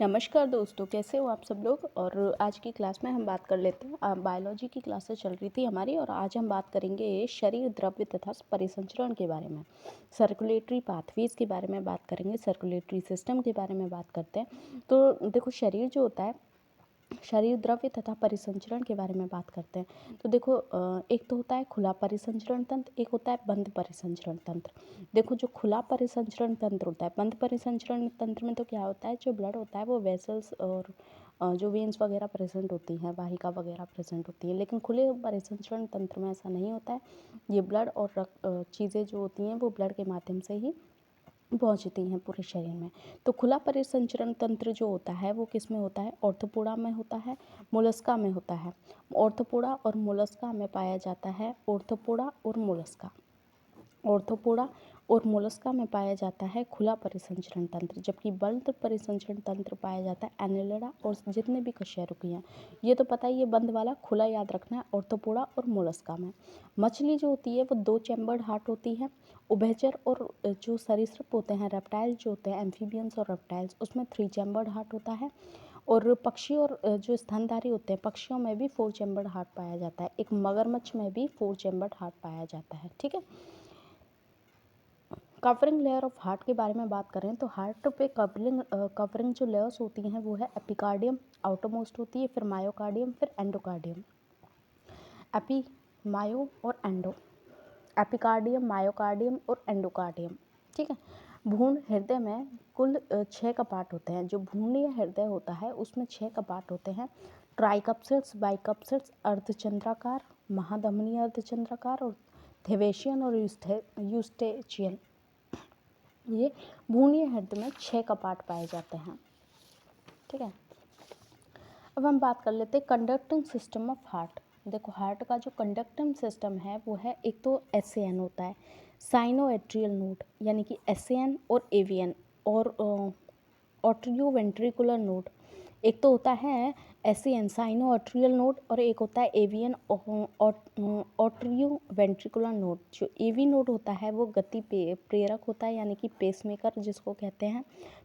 नमस्कार दोस्तों, कैसे हो आप सब लोग। और आज की क्लास में हम बात कर लेते हैं। बायोलॉजी की क्लासेस चल रही थी हमारी और आज हम बात करेंगे शरीर द्रव्य तथा परिसंचरण के बारे में। सर्कुलेटरी पाथवेज के बारे में बात करेंगे, सर्कुलेटरी सिस्टम के बारे में बात करते हैं। तो देखो, शरीर जो होता है, शरीर द्रव्य तथा परिसंचरण के बारे में बात करते हैं। तो देखो, एक तो होता है खुला परिसंचरण तंत्र, एक होता है बंद परिसंचरण तंत्र। देखो, जो खुला परिसंचरण तंत्र होता है, बंद परिसंचरण तंत्र में तो क्या होता है, जो ब्लड होता है वो वेसल्स और जो वेन्स वगैरह प्रेजेंट होती हैं, वाहिका वगैरह प्रेजेंट होती हैं। लेकिन खुले परिसंचरण तंत्र में ऐसा नहीं होता है। ये ब्लड और चीज़ें जो होती हैं वो ब्लड के माध्यम से ही पहुंचती हैं पूरे शरीर में। तो खुला परिसंचरण तंत्र जो होता है वो किस में होता है, ऑर्थोपोडा में होता है, मोलस्का में होता है। ऑर्थोपोडा और मोलस्का में पाया जाता है। ऑर्थोपोडा और मोलस्का, ऑर्थोपोडा और मोलस्का में पाया जाता है खुला परिसंचरण तंत्र, जबकि बंद परिसंचरण तंत्र पाया जाता है एनेलिडा और जितने भी कशेरुकी हैं। ये तो पता ही, ये बंद वाला, खुला याद रखना है ऑर्थोपोडा और मोलस्का में। मछली जो होती है वो 2 चैम्बर्ड हार्ट होती है। उभयचर और जो सरीसृप होते हैं, रेप्टाइल जो होते हैं, एम्फीबियंस और रेप्टाइल्स, उसमें 3 चैम्बर्ड हार्ट होता है। और पक्षी और जो स्तनधारी होते हैं, पक्षियों में भी 4 चैम्बर्ड हार्ट पाया जाता है। एक मगरमच्छ में भी 4 चैम्बर्ड हार्ट पाया जाता है। ठीक है। कवरिंग लेयर ऑफ हार्ट के बारे में बात करें तो हार्ट पे कवरिंग जो लेयर्स होती हैं वो है एपिकार्डियम, आउटरमोस्ट होती है, फिर मायोकार्डियम, फिर एंडोकार्डियम। एपी, मायो और एंडो, एपिकार्डियम, मायोकार्डियम और एंडोकार्डियम। ठीक है। भ्रूण हृदय में कुल 6 कपाट होते हैं। जो भ्रूणीय हृदय होता है उसमें 6 कपाट होते हैं। ट्राइकप्सिड्स, बाइकप्सिड्स, अर्धचंद्राकार, महाधमनी अर्धचंद्राकार और थेवेशियन और यूस्टेचियन। ये भ्रूणीय हृदय में 6 कपाट पाए जाते हैं। ठीक है। अब हम बात कर लेते हैं कंडक्टिंग सिस्टम ऑफ हार्ट। देखो, हार्ट का जो कंडक्टिंग सिस्टम है वो है, एक तो एसएन होता है, साइनो एट्रियल नोड, यानी कि एसएन और एवीएन, और ऑट्रियो वेंट्रिकुलर नोड। एक तो होता है एसएन, साइनो एट्रियल नोड, और एक होता है एवीएन, ऑट्रियो वेंट्रिकुलर नोड। जो एवी नोड होता है वो गति प्रेरक होता है, यानी कि पेसमेकर जिसको कहते हैं।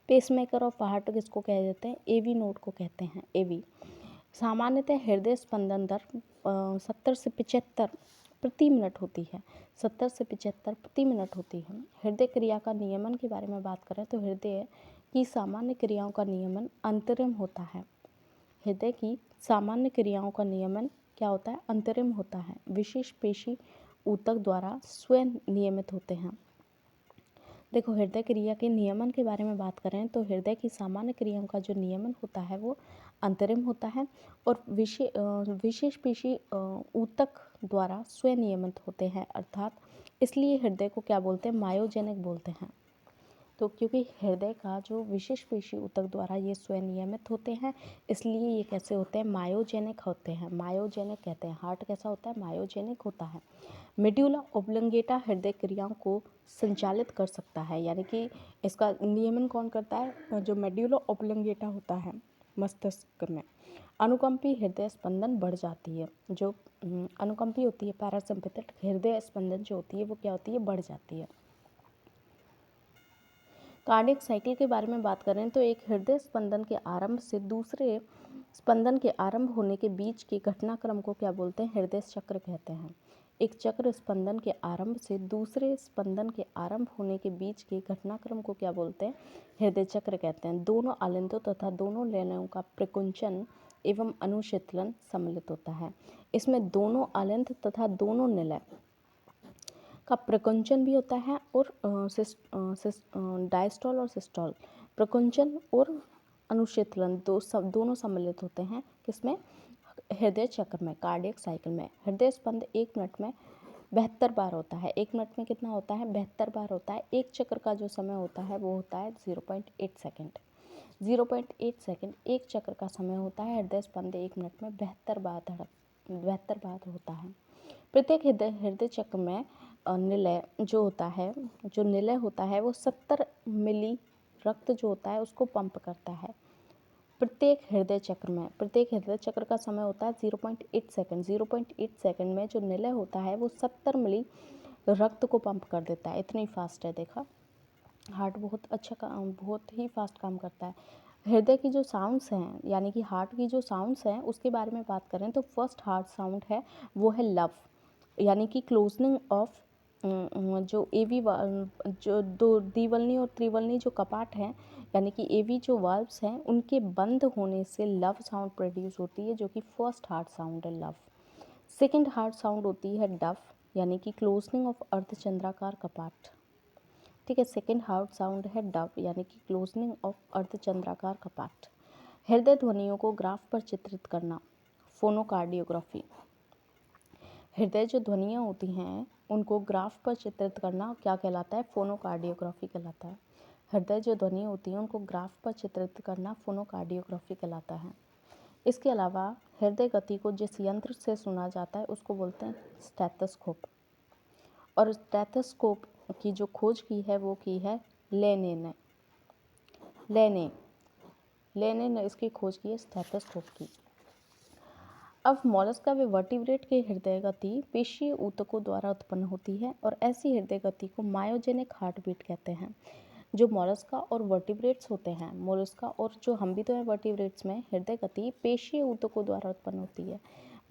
पेसमेकर ऑफ हार्ट किसको कह देते हैं, एवी नोड को कहते हैं, एवी। सामान्यतः हृदय स्पंदन दर 70 से 75 प्रति मिनट होती है। 70 से 75 प्रति मिनट होती है। हृदय क्रिया का नियमन के बारे में बात करें तो हृदय की सामान्य क्रियाओं का नियमन अंतरिम होता है। हृदय की सामान्य क्रियाओं का नियमन क्या होता है, अंतरिम होता है। विशेष पेशी ऊतक द्वारा स्वयं नियमित होते हैं। देखो, हृदय क्रिया के नियमन के बारे में बात करें तो हृदय की सामान्य क्रियाओं का जो नियमन होता है वो अंतरिम होता है, और विशेष पेशी ऊतक द्वारा स्वयं नियमित होते हैं, अर्थात इसलिए हृदय को क्या बोलते हैं, मायोजेनिक बोलते हैं। तो क्योंकि हृदय का जो विशेष पेशी ऊतक द्वारा ये स्वयं नियमित होते हैं, इसलिए ये कैसे होते हैं, मायोजेनिक होते हैं। मायोजेनिक कहते हैं। हार्ट कैसा होता है, मायोजेनिक होता है। मेड्यूला ओब्लंगेटा हृदय क्रियाओं को संचालित कर सकता है, यानी कि इसका नियमन कौन करता है, जो मेड्यूला ओब्लंगेटा होता है मस्तिष्क में। अनुकंपी हृदय स्पंदन बढ़ जाती है। जो अनुकंपी होती है, पैरासिम्पैथिक हृदय स्पंदन जो होती है वो क्या होती है, बढ़ जाती है। कार्डियक साइकिल के बारे में बात करें तो एक हृदय स्पंदन के आरंभ से दूसरे स्पंदन के आरंभ होने के बीच के घटनाक्रम को क्या बोलते हैं, हृदय चक्र कहते हैं। एक चक्र स्पंदन के आरंभ से दूसरे स्पंदन के आरंभ होने के बीच के घटनाक्रम को क्या बोलते हैं, हृदय चक्र कहते हैं। दोनों आलिंदों तथा दोनों लयनों का प्रकुंचन एवं अनुशीतलन सम्मिलित होता है। इसमें दोनों आलिंद तथा दोनों निलय का प्रकुंचन भी होता है, और डायस्टॉल और सिस्टॉल, प्रकुंचन और अनुशीतलन दोनों सम्मिलित होते हैं। किसमें, हृदय चक्र में, कार्डियक साइकिल में। हृदय स्पंद 1 मिनट में 72 बार होता है। 1 मिनट में कितना होता है, 72 बार होता है। एक चक्र का जो समय होता है वो होता है 0.8 सेकेंड। 0.8 सेकेंड एक चक्र का समय होता है। हृदय स्पंद 1 मिनट में 72 बार होता है। प्रत्येक हृदय चक्र में निलय जो होता है, वो 70 मिली रक्त जो होता है उसको पंप करता है। प्रत्येक हृदय चक्र का समय होता है 0.8 सेकेंड। 0.8 सेकेंड में जो निलय होता है वो 70 मिली रक्त को पंप कर देता है। इतनी फास्ट है। देखा, हार्ट बहुत ही फास्ट काम करता है। हृदय की जो साउंड्स हैं, यानी कि हार्ट की जो साउंड्स हैं, उसके बारे में बात करें तो फर्स्ट हार्ट साउंड है वो है लव, यानी कि क्लोजनिंग ऑफ जो एवी जो दो द्विवल्नी और त्रिवल्नी जो कपाट हैं, यानी कि एवी जो वाल्व्स हैं, उनके बंद होने से लव साउंड प्रोड्यूस होती है, जो कि फर्स्ट हार्ट साउंड है लव। सेकेंड हार्ट साउंड होती है डफ, यानी कि क्लोजनिंग ऑफ अर्धचंद्राकार कपाट। ठीक है, सेकेंड हार्ट साउंड है डव, यानी कि क्लोजनिंग ऑफ अर्धचंद्राकार कपाट। हृदय ध्वनियों को ग्राफ पर चित्रित करना, फोनोकार्डियोग्राफी। हृदय जो ध्वनियाँ होती हैं उनको ग्राफ पर चित्रित करना क्या कहलाता है? फोनोकार्डियोग्राफी कहलाता है। हृदय जो ध्वनि होती है उनको ग्राफ पर चित्रित करना फोनोकार्डियोग्राफी कहलाता है। इसके अलावा हृदय गति को जिस यंत्र से सुना जाता है उसको बोलते हैं स्टेथोस्कोप। और स्टेथोस्कोप की जो खोज की है वो की है लेने ने। लेने ने इसकी खोज की है स्टेथोस्कोप की। अब मॉलस्का व वर्टिब्रेट के हृदय गति पेशीय ऊतकों द्वारा उत्पन्न होती है और ऐसी हृदय गति को मायोजेनिक हार्ट बीट कहते हैं। जो मॉलस्का और वर्टिब्रेट्स होते हैं, मोलस्का और जो हम भी तो हैं वर्टिब्रेट्स में, हृदय गति पेशीय ऊतकों द्वारा उत्पन्न होती है।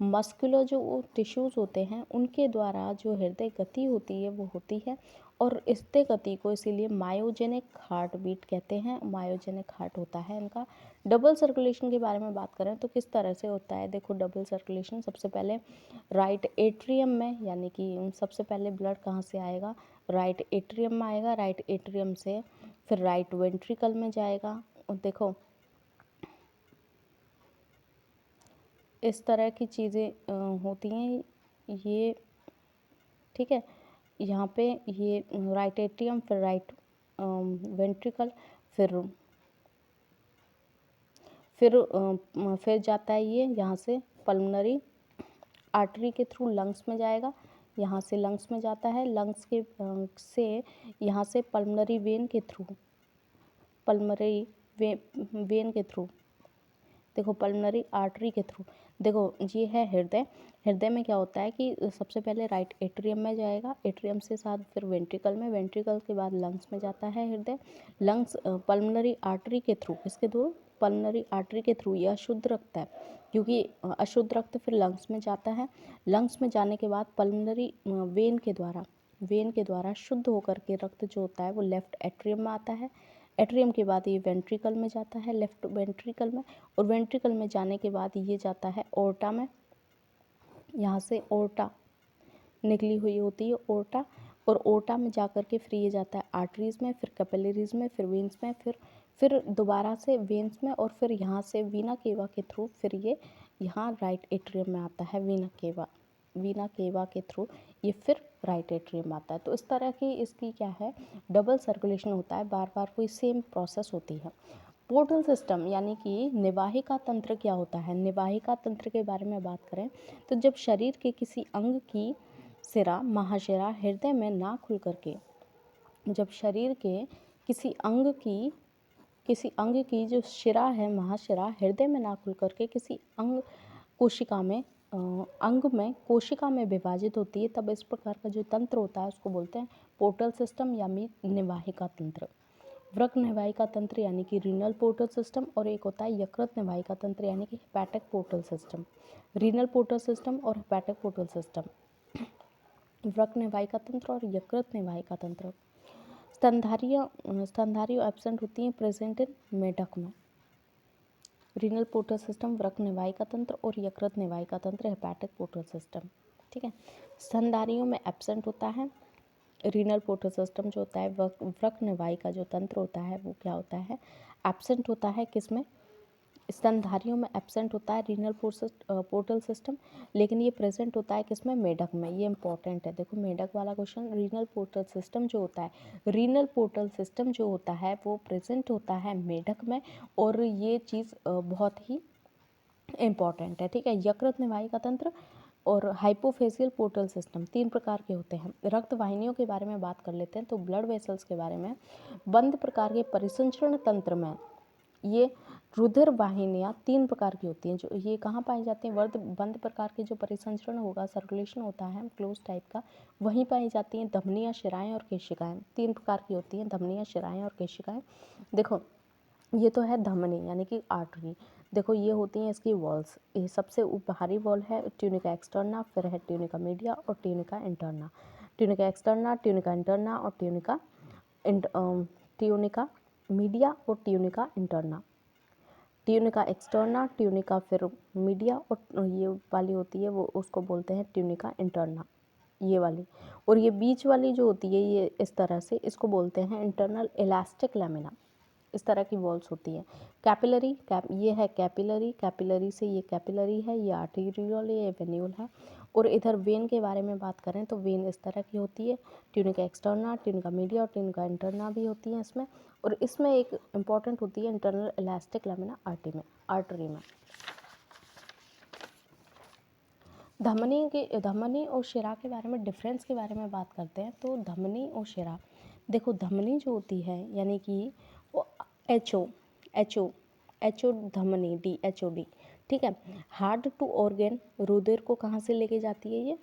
मस्कुलर जो टिश्यूज़ होते हैं उनके द्वारा जो हृदय गति होती है वो होती है, और हृदय गति को इसीलिए मायोजेनिक हार्ट बीट कहते हैं। मायोजेनिक हार्ट होता है इनका। डबल सर्कुलेशन के बारे में बात करें तो किस तरह से होता है? देखो, डबल सर्कुलेशन सबसे पहले राइट एट्रियम में, यानी कि सबसे पहले ब्लड कहाँ से आएगा? राइट एट्रियम में आएगा। राइट एट्रियम से फिर राइट वेंट्रिकल में जाएगा। और देखो इस तरह की चीज़ें होती हैं ये, ठीक है। यहाँ पे ये राइट एट्रियम, फिर राइट वेंट्रिकल, फिर जाता है ये यहाँ से पल्मोनरी आर्टरी के थ्रू लंग्स में जाएगा। यहाँ से लंग्स में जाता है, लंग्स के से यहाँ से पल्मोनरी वेन के थ्रू, वेन के थ्रू, देखो पल्मोनरी आर्टरी के थ्रू। देखो ये है हृदय। हृदय में क्या होता है कि सबसे पहले राइट एट्रियम में जाएगा, एट्रियम से साथ फिर वेंट्रिकल में, वेंट्रिकल के बाद लंग्स में जाता है हृदय। लंग्स पल्मोनरी आर्टरी के थ्रू, किसके थ्रू? पल्मोनरी आर्टरी के थ्रू। यह अशुद्ध रक्त है, क्योंकि अशुद्ध रक्त फिर लंग्स में जाता है। लंग्स में जाने के बाद पल्मोनरी वेन के द्वारा शुद्ध होकर के रक्त जो होता है वो लेफ्ट एट्रियम में आता है। एट्रियम के बाद ये वेंट्रिकल में जाता है, लेफ्ट वेंट्रिकल में, और वेंट्रिकल में जाने के बाद ये जाता है ओर्टा में। यहाँ से ओर्टा निकली हुई होती है, ओर्टा, और ओर्टा में जाकर के फिर ये जाता है आर्टरीज़ में, फिर कैपिलरीज में, फिर वेन्स में, फिर दोबारा से वेन्स में, और फिर यहाँ से वीना केवा के थ्रू फिर ये यहाँ राइट एट्रियम में आता है। वीना केवा के थ्रू ये फिर राइट एट्रियम आता है। तो इस तरह की इसकी क्या है? डबल सर्कुलेशन होता है, बार बार कोई सेम प्रोसेस होती है। पोर्टल सिस्टम यानी कि निवाहिका तंत्र क्या होता है? निवाहिका तंत्र के बारे में बात करें तो जब शरीर के किसी अंग की सिरा, महाशिरा हृदय में ना खुल करके, जब शरीर के किसी अंग की जो शिरा है, महाशिरा, हृदय में ना खुल करके किसी अंग कोशिका में विभाजित होती है, तब इस प्रकार का जो तंत्र होता है उसको बोलते हैं पोर्टल सिस्टम या निवाहिका तंत्र। वृक्क निवाहिका तंत्र यानी कि रीनल पोर्टल सिस्टम, और एक होता है यकृत निवाहिका तंत्र यानी कि hepatic portal system. Renal portal system और हेपेटिक पोर्टल सिस्टम, वृक्क निवाहिका तंत्र और यकृत निवाहिका तंत्र। स्तनधारियाँ एब्सेंट होती हैं, प्रेजेंट इन मेढक में। रीनल पोर्टल सिस्टम, वृक्क निवाहिका तंत्र और यकृत निवाहिका तंत्र, हेपेटिक पोर्टल सिस्टम। ठीक है, स्तनधारियों में एब्सेंट होता है रीनल पोर्टल सिस्टम जो होता है। वृक्क निवाहिका जो तंत्र होता है वो क्या होता है? एब्सेंट होता है किसमें? स्तनधारियों में एब्सेंट होता है रीनल पोर्टल सिस्टम, लेकिन ये प्रेजेंट होता है किसमें? मेढक में। ये इंपॉर्टेंट है, देखो मेढक वाला क्वेश्चन। रीनल पोर्टल सिस्टम जो होता है वो प्रेजेंट होता है मेढक में, और ये चीज़ बहुत ही इम्पॉर्टेंट है। ठीक है, यकृत निवाहिका तंत्र और हाइपोफेसियल पोर्टल सिस्टम 3 प्रकार के होते हैं। रक्त वाहिनियों के बारे में बात कर लेते हैं तो ब्लड वेसल्स के बारे में। बंद प्रकार के परिसंचरण तंत्र में ये रुधिर वाहिनियाँ 3 प्रकार की होती हैं। जो ये कहाँ पाई जाती हैं? बंद प्रकार के जो परिसंचरण होगा, सर्कुलेशन होता है क्लोज टाइप का, वहीं पाई जाती हैं धमनियाँ, शिराएँ और केशिकाएँ। 3 प्रकार की होती हैं धमनियाँ, शिराएँ और केशिकाएँ। देखो ये तो है धमनी यानी कि आर्टरी। देखो ये होती हैं इसकी वॉल्स। ये सबसे बाहरी वॉल है ट्यूनिका एक्सटर्ना, फिर है ट्यूनिका मीडिया और tunica interna. Tunica externa, tunica interna और ट्यूनिका मीडिया और tunica interna. Tunica externa, tunica फिर मीडिया और ये वाली होती है वो उसको बोलते हैं ट्यूनिका इंटरना, ये वाली। और ये बीच वाली जो होती है ये इस तरह से, इसको बोलते हैं इंटरनल इलास्टिक लैमिना। इस तरह की वॉल्स होती है। कैपिलरी ये है कैपिलरी, कैपिलरी से ये कैपिलरी है, ये आर्टीरियल, ये वेन्यूल है। और इधर वेन के बारे में बात करें तो वेन इस तरह की होती है, ट्यूनिका एक्सटर्ना, ट्यूनिका मीडिया और ट्यूनिका इंटरना भी होती है इसमें। और इसमें एक इम्पॉर्टेंट होती है इंटरनल इलास्टिक लैमिना आर्टरी में। धमनी और शिरा के बारे में डिफरेंस के बारे में बात करते हैं तो धमनी और शिरा, देखो धमनी जो होती है यानी कि वो एच ओ धमनी, DHOD, ठीक है। हार्ट टू ऑर्गन, रुधिर को कहाँ से लेके जाती है ये?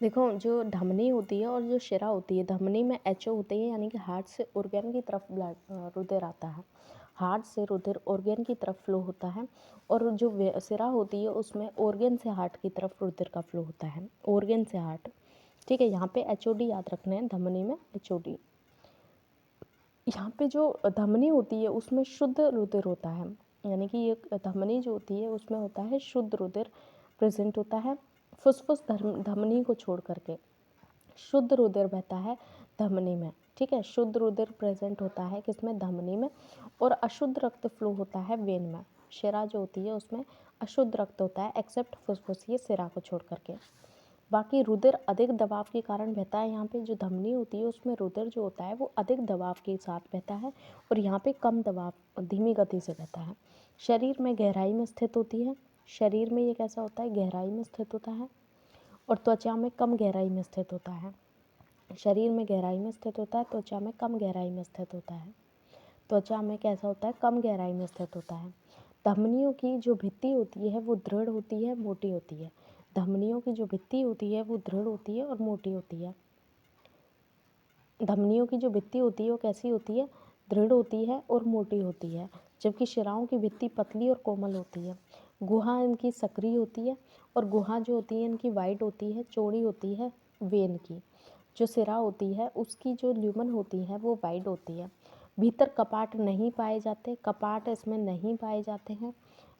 देखो जो धमनी होती है और जो शिरा होती है, धमनी में HO होती है यानी कि हार्ट से ऑर्गन की तरफ रुधिर आता है, हार्ट से रुधिर ऑर्गन की तरफ फ्लो होता है। और जो शिरा होती है उसमें ऑर्गन से हार्ट की तरफ रुधिर का फ्लो होता है, ऑर्गन से हार्ट, ठीक है। यहाँ पे HOD याद रखना है, धमनी में HOD। यहाँ पे जो धमनी होती है उसमें शुद्ध रुधिर होता है, यानी कि ये धमनी जो होती है उसमें होता है शुद्ध रुधिर प्रेजेंट होता है। फुसफुस धमनी को छोड़ करके शुद्ध रुधिर बहता है धमनी में, ठीक है। शुद्ध रुधिर प्रेजेंट होता है किसमें? धमनी में। और अशुद्ध रक्त फ्लो होता है वेन में। शिरा जो होती है उसमें अशुद्ध रक्त होता है एक्सेप्ट फुसफुस, ये शिरा को छोड़ करके। बाकी रुधिर अधिक दबाव के कारण बहता है। यहाँ पे जो धमनी होती है उसमें रुधिर जो होता है वो अधिक दबाव के साथ बहता है और यहाँ पे कम दबाव धीमी गति से बहता है। शरीर में गहराई में स्थित होती है, शरीर में ये कैसा होता है? गहराई में स्थित होता है। और त्वचा में कम गहराई में स्थित होता है। शरीर में गहराई में स्थित होता है, त्वचा में कम गहराई में स्थित होता है। त्वचा में कैसा होता है? कम गहराई में स्थित होता है। धमनियों की जो भित्ति होती है वो दृढ़ होती है, मोटी होती है। धमनियों की जो भित्ति होती है वो दृढ़ होती है और मोटी होती है। धमनियों की जो भित्ति होती है वो कैसी होती है? दृढ़ होती है और मोटी होती है। जबकि शिराओं की भित्ति पतली और कोमल होती है। गुहा इनकी सक्रिय होती है और गुहा जो होती है इनकी वाइड होती है, चौड़ी होती है वेन की। जो सिरा होती है उसकी जो ल्यूमन होती है वो वाइड होती है। भीतर कपाट नहीं पाए जाते, कपाट इसमें नहीं पाए जाते हैं।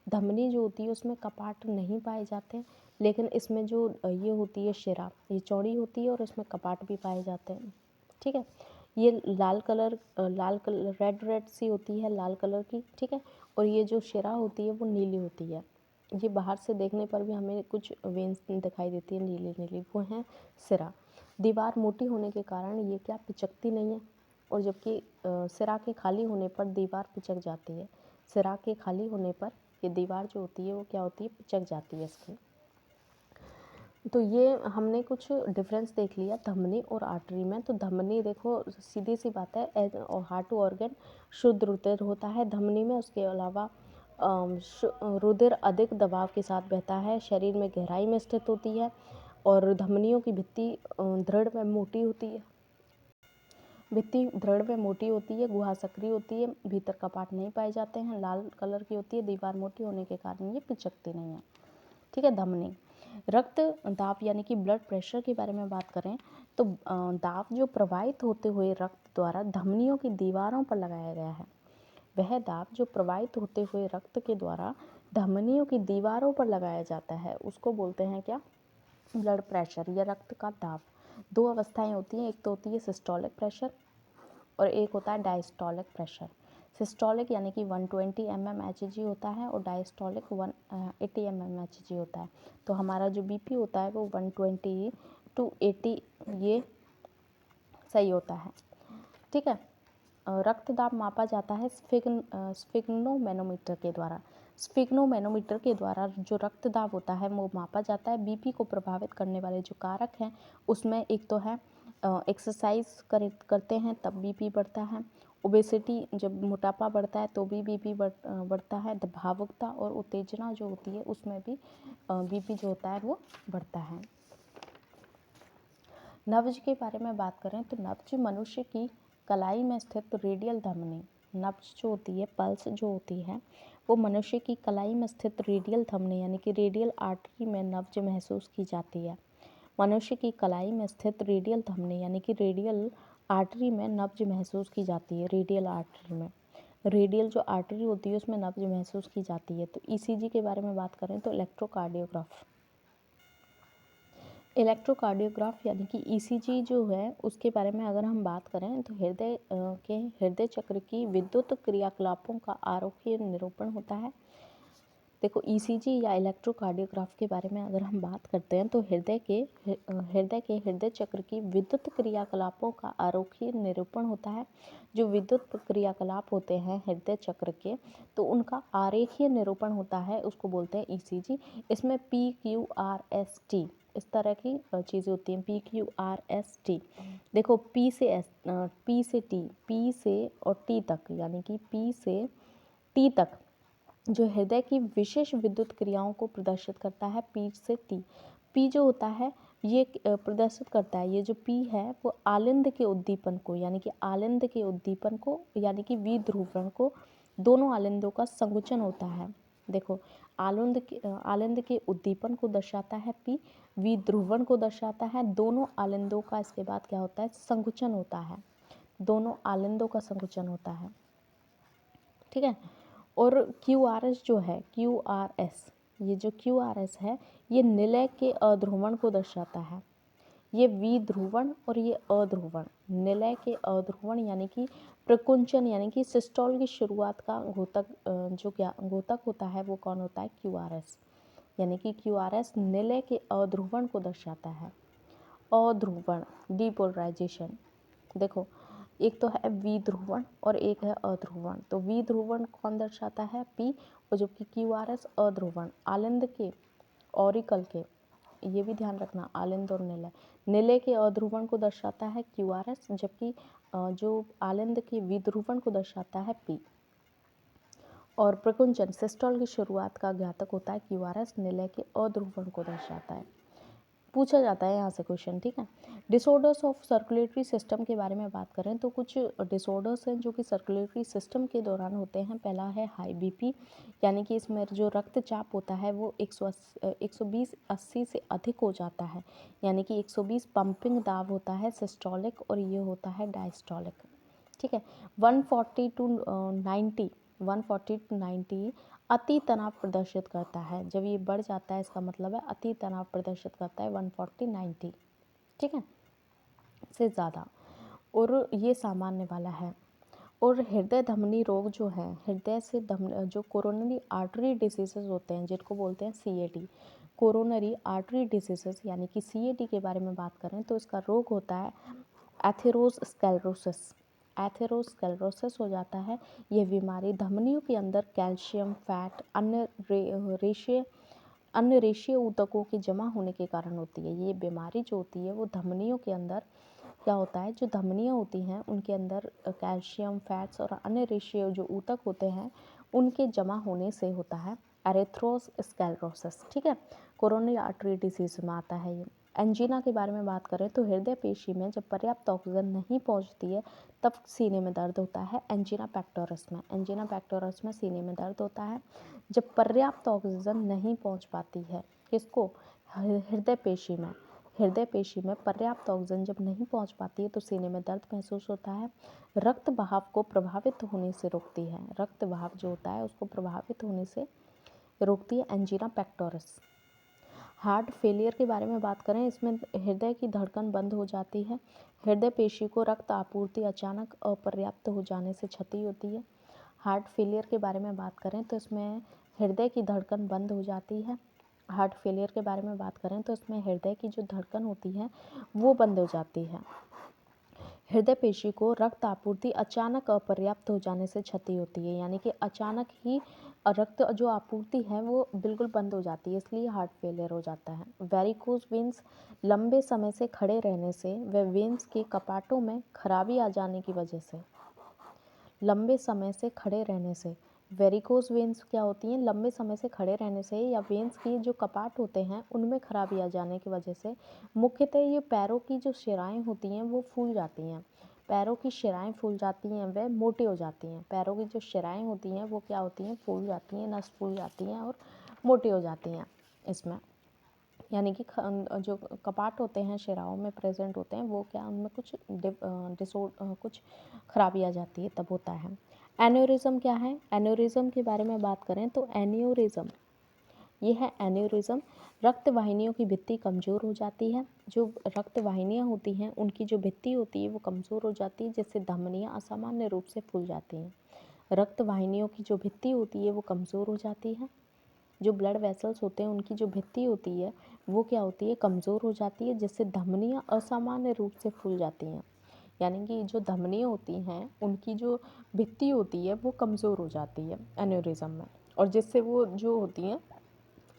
धमनी जो होती है उसमें कपाट नहीं पाए जाते, लेकिन इसमें जो ये होती है शिरा, ये चौड़ी होती है और इसमें कपाट भी पाए जाते हैं, ठीक है। ये लाल कलर रेड सी होती है, लाल कलर की, ठीक है। और ये जो शिरा होती है वो नीली होती है। ये बाहर से देखने पर भी हमें कुछ वेन्स दिखाई देती है नीली नीली, वो हैं सिरा। दीवार मोटी होने के कारण ये क्या पिचकती नहीं है, और जबकि सिरा के खाली होने पर दीवार पिचक जाती है। सिरा के खाली होने पर ये दीवार जो होती है वो क्या होती है? पिचक जाती है इसकी। तो ये हमने कुछ डिफरेंस देख लिया धमनी और आर्टरी में। तो धमनी देखो सीधी सी बात है, और हार्ट टू ऑर्गन शुद्ध रुधिर होता है धमनी में। उसके अलावा रुधिर अधिक दबाव के साथ बहता है, शरीर में गहराई में स्थित होती है और धमनियों की भित्ति दृढ़ व मोटी होती है। भित्ति दृढ़ व मोटी होती है, गुहा सक्रिय होती है, भीतर कपाट नहीं पाए जाते हैं, लाल कलर की होती है, दीवार मोटी होने के कारण ये पिचकती नहीं है, ठीक है। धमनी। रक्त दाब यानी कि ब्लड प्रेशर के बारे में बात करें तो दाब जो प्रवाहित होते हुए रक्त द्वारा धमनियों की दीवारों पर लगाया गया है, वह दाब जो प्रवाहित होते हुए रक्त के द्वारा धमनियों की दीवारों पर लगाया जाता है उसको बोलते हैं क्या? ब्लड प्रेशर या रक्त का दाब। दो अवस्थाएं होती हैं, एक तो होती है सिस्टोलिक प्रेशर और एक होता है डायस्टोलिक प्रेशर। सिस्टोलिक यानी कि 120 mmHg होता है और डायस्टोलिक 180 mmHg होता है। तो हमारा जो बीपी होता है वो 120 to 80 ये सही होता है, ठीक है। रक्तदाब मापा जाता है स्फिग्नोमेनोमीटर के द्वारा। स्फिग्नोमेनोमीटर के द्वारा जो रक्तदाब होता है वो मापा जाता है। बीपी को प्रभावित करने वाले जो कारक हैं उसमें एक तो है एक्सरसाइज करते हैं तब बीपी बढ़ता है, ओबेसिटी जब मोटापा बढ़ता है तो भी बीपी बढ़ता है, भावुकता और उत्तेजना जो होती है उसमें भी बीपी जो होता है वो बढ़ता है। नब्ज के बारे में बात करें तो नब्ज मनुष्य की कलाई में स्थित रेडियल धमनी, नब्ज जो होती है, पल्स जो होती है, वो मनुष्य की कलाई में स्थित रेडियल थंबने यानी कि रेडियल आर्टरी में नब्ज महसूस की जाती है। मनुष्य की कलाई में स्थित रेडियल थंबने यानी कि रेडियल आर्टरी में नब्ज महसूस की जाती है। रेडियल आर्टरी में, रेडियल जो आर्टरी होती है उसमें नब्ज महसूस की जाती है। तो ईसीजी के बारे में बात करें तो इलेक्ट्रोकार्डियोग्राफ, इलेक्ट्रोकार्डियोग्राफ यानी कि ईसीजी जो है उसके बारे में अगर हम बात करें तो हृदय चक्र की विद्युत क्रियाकलापों का आरोग्य निरूपण होता है। देखो ईसीजी या इलेक्ट्रोकार्डियोग्राफ के बारे में अगर हम बात करते हैं तो हृदय चक्र की विद्युत क्रियाकलापों का आरोग्य निरूपण होता है। जो विद्युत क्रियाकलाप होते हैं हृदय चक्र के, तो उनका आरेखीय निरूपण होता है, उसको बोलते हैं ईसीजी। इसमें PQRST इस तरह की चीज़ें होती हैं। PQRST, देखो पी से और टी तक, यानी कि पी से टी तक जो हृदय की विशेष विद्युत क्रियाओं को प्रदर्शित करता है। पी से टी, पी जो होता है ये प्रदर्शित करता है, ये जो पी है वो आलिंद के उद्दीपन को, यानी कि आलिंद के उद्दीपन को, यानी कि विध्रुवण को, दोनों आलिंदों का संकुचन होता है। देखो आलिंद के उद्दीपन को दर्शाता है पी, विध्रुवण को दर्शाता है, दोनों आलिंदों का इसके बाद क्या होता है, संकुचन होता है। दोनों आलिंदों का संकुचन होता है, ठीक है। और QRS जो है, QRS, ये जो QRS है ये निलय के अध्रुवण को दर्शाता है। ये विध्रुवण और ये अध्रुवण, निलय के अध्रुवण यानी कि प्रकुंचन, यानी कि सिस्टोल की शुरुआत का घोतक होता है वो कौन होता है, QRS, यानी कि QRS निलय के अध्रुवण को दर्शाता है। अध्रुवण, डिपोलराइजेशन, देखो एक तो है विध्रुवण और एक है अध्रुवण। तो विध्रुवण कौन दर्शाता है, पी, और जबकि QRS अध्रुवण आलिंद के, ऑरिकल के, ये भी ध्यान रखना, आलिंद और निलय के अध्रुवण को दर्शाता है QRS, जबकि जो आलिंद के विध्रुवण को दर्शाता है पी। और प्रकुंचन, सिस्टोल की शुरुआत का घातक होता है QRS, निलय के अध्रुवण को दर्शाता है। पूछा जाता है यहाँ से क्वेश्चन, ठीक है। डिसऑर्डर्स ऑफ सर्कुलेटरी सिस्टम के बारे में बात करें तो कुछ डिसऑर्डर्स हैं जो कि सर्कुलेटरी सिस्टम के दौरान होते हैं। पहला है हाई बीपी, यानी कि इसमें जो रक्तचाप होता है वो 120/80 से अधिक हो जाता है, यानी कि 120 पंपिंग दाब होता है सिस्टोलिक, और ये होता है डायस्टोलिक, ठीक है। 140 to 90 अति तनाव प्रदर्शित करता है। जब ये बढ़ जाता है इसका मतलब है अति तनाव प्रदर्शित करता है 140-90, ठीक है, से ज़्यादा, और ये सामान्य वाला है। और हृदय धमनी रोग जो है, हृदय से जो कोरोनरी आर्टरी डिसीजेस होते हैं जिनको बोलते हैं CAD, कोरोनरी आर्टरी डिसीजेस यानी कि CAD के बारे में बात करें तो इसका रोग होता है एथेरोस्क्लेरोसिस। एथेरोस्क्लेरोसिस हो जाता है। यह बीमारी धमनियों के अंदर कैल्शियम, फैट, अन्य रेशीय ऊतकों के जमा होने के कारण होती है। ये बीमारी जो होती है वो धमनियों के अंदर क्या होता है, जो धमनियाँ होती हैं उनके अंदर कैल्शियम, फैट्स और अन्य रेशीय जो ऊतक होते हैं उनके जमा होने से होता है एथेरोस्क्लेरोसिस, ठीक है। कोरोनरी आर्टरी डिजीज में आता है ये। एंजीना के बारे में बात करें तो हृदय पेशी में जब पर्याप्त ऑक्सीजन नहीं पहुंचती है तब सीने में दर्द होता है। एंजीना पेक्टोरस में सीने में दर्द होता है जब पर्याप्त ऑक्सीजन नहीं पहुंच पाती है। किसको, हृदय पेशी में पर्याप्त ऑक्सीजन जब नहीं पहुंच पाती है तो सीने में दर्द महसूस होता है। रक्त बहाव को प्रभावित होने से रोकती है, रक्त बहाव जो होता है उसको प्रभावित होने से रोकती है एंजीना पेक्टोरस। हार्ट फेलियर के बारे में बात करें, इसमें हृदय की धड़कन बंद हो जाती है। हृदय पेशी को रक्त आपूर्ति अचानक अपर्याप्त हो जाने से क्षति होती है। हार्ट फेलियर के बारे में बात करें तो इसमें हृदय की धड़कन बंद हो जाती है। हार्ट फेलियर के बारे में बात करें तो इसमें हृदय की जो धड़कन होती है वो बंद हो जाती है। हृदय पेशी को रक्त आपूर्ति अचानक अपर्याप्त हो जाने से क्षति होती है, यानी कि अचानक ही रक्त जो आपूर्ति है वो बिल्कुल बंद हो जाती है, इसलिए हार्ट फेलियर हो जाता है। वेरिकोज वेन्स लंबे समय से खड़े रहने से व वेन्स के कपाटों में खराबी आ जाने की वजह से, लंबे समय से खड़े रहने से वेरिकोज वेन्स क्या होती हैं, लंबे समय से खड़े रहने से या वेन्स की जो कपाट होते हैं उनमें खराबी आ जाने की वजह से, मुख्यतः ये पैरों की जो शिराएं होती हैं वो फूल जाती हैं। पैरों की शिराएँ फूल जाती हैं, व मोटी हो जाती हैं। पैरों की जो शिराएँ होती हैं वो क्या होती हैं, फूल जाती हैं, नस फूल जाती हैं और मोटी हो जाती हैं इसमें। यानी कि जो कपाट होते हैं शिराओं में प्रेजेंट होते हैं, वो क्या उनमें कुछ खराबी आ जाती है, तब होता है। एन्यूरिज्म क्या है? एन्यूरिज्म के बारे में बात करें तो एन्यूरिज्म, ये है एन्यूरिज्म। रक्त वाहिनियों की भित्ति कमज़ोर हो जाती है। जो रक्त वाहिनियाँ होती हैं उनकी जो भित्ति होती है वो कमज़ोर हो जाती है, जिससे धमनियाँ असामान्य रूप से फूल जाती हैं। रक्त वाहिनियों की जो भित्ति होती है वो कमज़ोर हो जाती है। जो ब्लड वेसल्स होते हैं उनकी जो भित्ति होती है वो क्या होती है, कमज़ोर हो जाती है, जिससे धमनियाँ असामान्य रूप से फूल जाती हैं। यानी कि जो धमनियाँ होती हैं उनकी जो भित्ति होती है वो कमज़ोर हो जाती है एन्यूरिज्म में, और जिससे वो जो होती हैं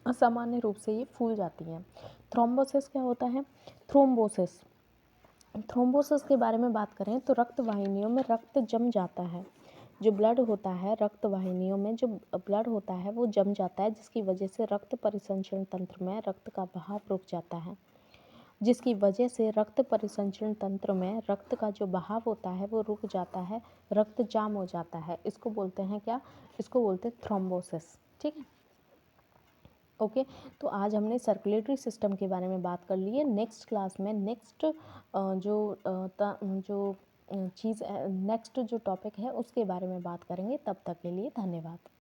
असामान्य रूप से ये फूल जाती हैं। थ्रोम्बोसिस क्या होता है? थ्रोम्बोसिस, थ्रोम्बोसिस के बारे में बात करें तो रक्त वाहिनियों में रक्त जम जाता है। जो ब्लड होता है, रक्त वाहिनियों में जो ब्लड होता है वो जम जाता है, जिसकी वजह से रक्त परिसंचरण तंत्र में रक्त का बहाव रुक जाता है। जिसकी वजह से रक्त परिसंचरण तंत्र में रक्त का जो बहाव होता है वो रुक जाता है, रक्त जाम हो जाता है। इसको बोलते हैं क्या? इसको बोलते हैं थ्रोम्बोसिस। ठीक है, ओके। तो आज हमने सर्कुलेटरी सिस्टम के बारे में बात कर ली है। नेक्स्ट क्लास में नेक्स्ट जो चीज़ नेक्स्ट जो टॉपिक है उसके बारे में बात करेंगे। तब तक के लिए धन्यवाद।